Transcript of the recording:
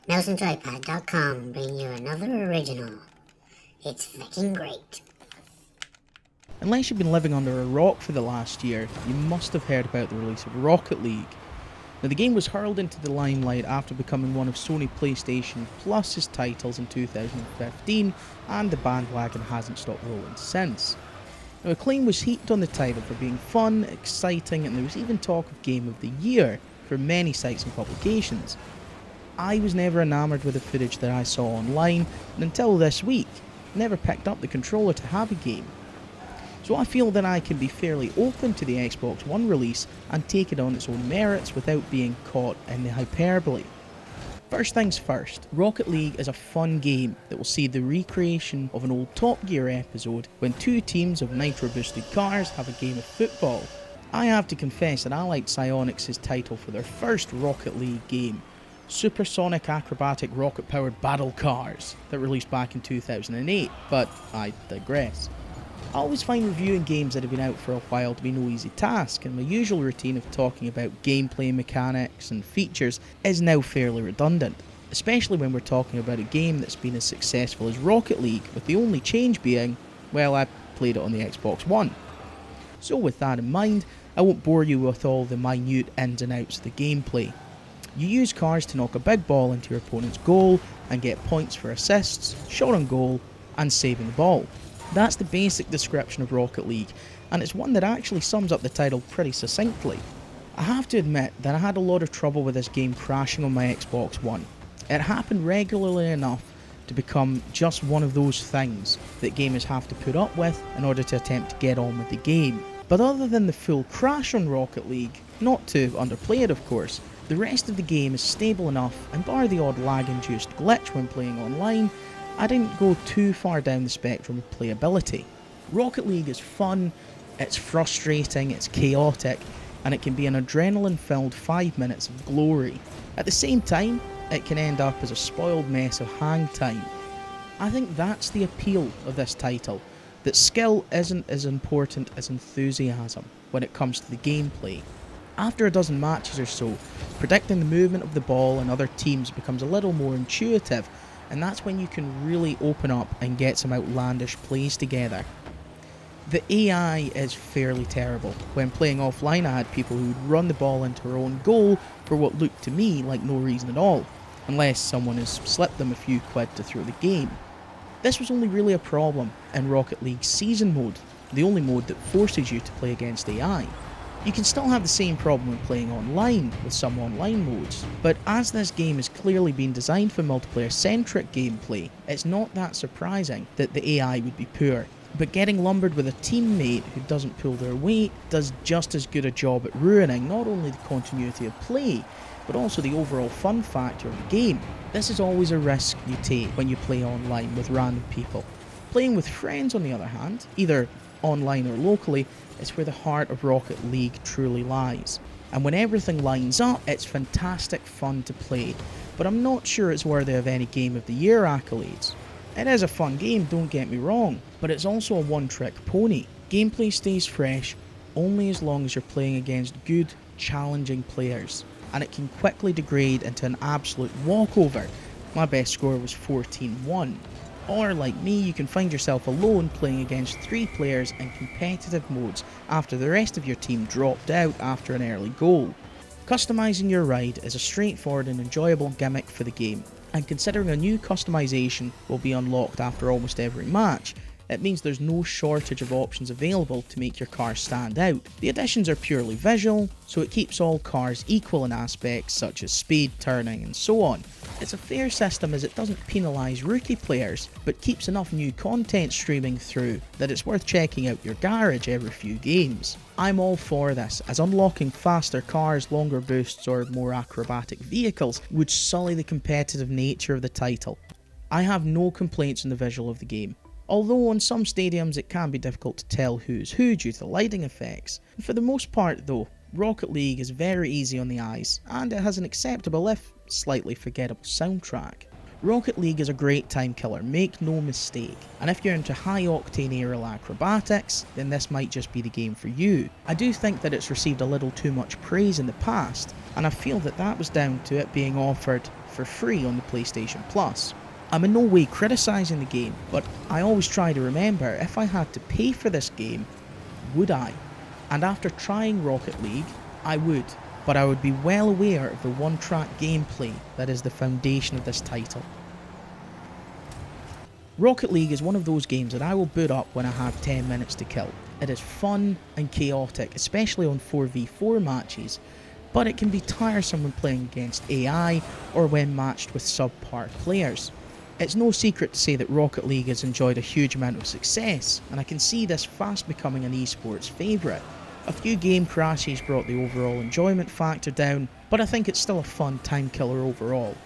MouseandJoypad.com bring you another original. It's fucking great. Unless you've been living under a rock for the last year, you must have heard about the release of Rocket League. Now, the game was hurled into the limelight after becoming one of Sony PlayStation Plus's titles in 2015, and the bandwagon hasn't stopped rolling since. Now, acclaim was heaped on the title for being fun, exciting, and there was even talk of Game of the Year for many sites and publications. I was never enamoured with the footage that I saw online, and until this week, never picked up the controller to have a game. So I feel that I can be fairly open to the Xbox One release and take it on its own merits without being caught in the hyperbole. First things first, Rocket League is a fun game that will see the recreation of an old Top Gear episode when two teams of nitro-boosted cars have a game of football. I have to confess that I liked Psyonix's title for their first Rocket League game, Supersonic Acrobatic Rocket-Powered Battle Cars, that released back in 2008, but I digress. I always find reviewing games that have been out for a while to be no easy task, and my usual routine of talking about gameplay mechanics and features is now fairly redundant, especially when we're talking about a game that's been as successful as Rocket League, with the only change being, well, I played it on the Xbox One. So with that in mind, I won't bore you with all the minute ins and outs of the gameplay. You use cars to knock a big ball into your opponent's goal and get points for assists, shot on goal, and saving the ball. That's the basic description of Rocket League, and it's one that actually sums up the title pretty succinctly. I have to admit that I had a lot of trouble with this game crashing on my Xbox One. It happened regularly enough to become just one of those things that gamers have to put up with in order to attempt to get on with the game. But other than the full crash on Rocket League, not to underplay it of course, the rest of the game is stable enough, and bar the odd lag-induced glitch when playing online, I didn't go too far down the spectrum of playability. Rocket League is fun, it's frustrating, it's chaotic, and it can be an adrenaline-filled 5 minutes of glory. At the same time, it can end up as a spoiled mess of hang time. I think that's the appeal of this title, that skill isn't as important as enthusiasm when it comes to the gameplay. After a dozen matches or so, predicting the movement of the ball and other teams becomes a little more intuitive, and that's when you can really open up and get some outlandish plays together. The AI is fairly terrible. When playing offline, I had people who would run the ball into their own goal for what looked to me like no reason at all, unless someone has slipped them a few quid to throw the game. This was only really a problem in Rocket League Season Mode, the only mode that forces you to play against AI. You can still have the same problem when playing online with some online modes, but as this game has clearly been designed for multiplayer-centric gameplay, it's not that surprising that the AI would be poor. But getting lumbered with a teammate who doesn't pull their weight does just as good a job at ruining not only the continuity of play, but also the overall fun factor of the game. This is always a risk you take when you play online with random people. Playing with friends, on the other hand, either online or locally, is where the heart of Rocket League truly lies. And when everything lines up, it's fantastic fun to play, but I'm not sure it's worthy of any Game of the Year accolades. It is a fun game, don't get me wrong, but it's also a one-trick pony. Gameplay stays fresh only as long as you're playing against good, challenging players, and it can quickly degrade into an absolute walkover. My best score was 14-1. Or, like me, you can find yourself alone playing against 3 players in competitive modes after the rest of your team dropped out after an early goal. Customising your ride is a straightforward and enjoyable gimmick for the game, and considering a new customisation will be unlocked after almost every match, it means there's no shortage of options available to make your car stand out. The additions are purely visual, so it keeps all cars equal in aspects such as speed, turning, and so on. It's a fair system as it doesn't penalise rookie players, but keeps enough new content streaming through that it's worth checking out your garage every few games. I'm all for this, as unlocking faster cars, longer boosts, or more acrobatic vehicles would sully the competitive nature of the title. I have no complaints on the visual of the game, although on some stadiums it can be difficult to tell who's who due to the lighting effects. For the most part though, Rocket League is very easy on the eyes, and it has an acceptable if slightly forgettable soundtrack. Rocket League is a great time killer, make no mistake, and if you're into high octane aerial acrobatics, then this might just be the game for you. I do think that it's received a little too much praise in the past, and I feel that that was down to it being offered for free on the PlayStation Plus. I'm in no way criticising the game, but I always try to remember, if I had to pay for this game, would I? And after trying Rocket League, I would, but I would be well aware of the one-track gameplay that is the foundation of this title. Rocket League is one of those games that I will boot up when I have 10 minutes to kill. It is fun and chaotic, especially on 4v4 matches, but it can be tiresome when playing against AI or when matched with subpar players. It's no secret to say that Rocket League has enjoyed a huge amount of success, and I can see this fast becoming an esports favourite. A few game crashes brought the overall enjoyment factor down, but I think it's still a fun time killer overall.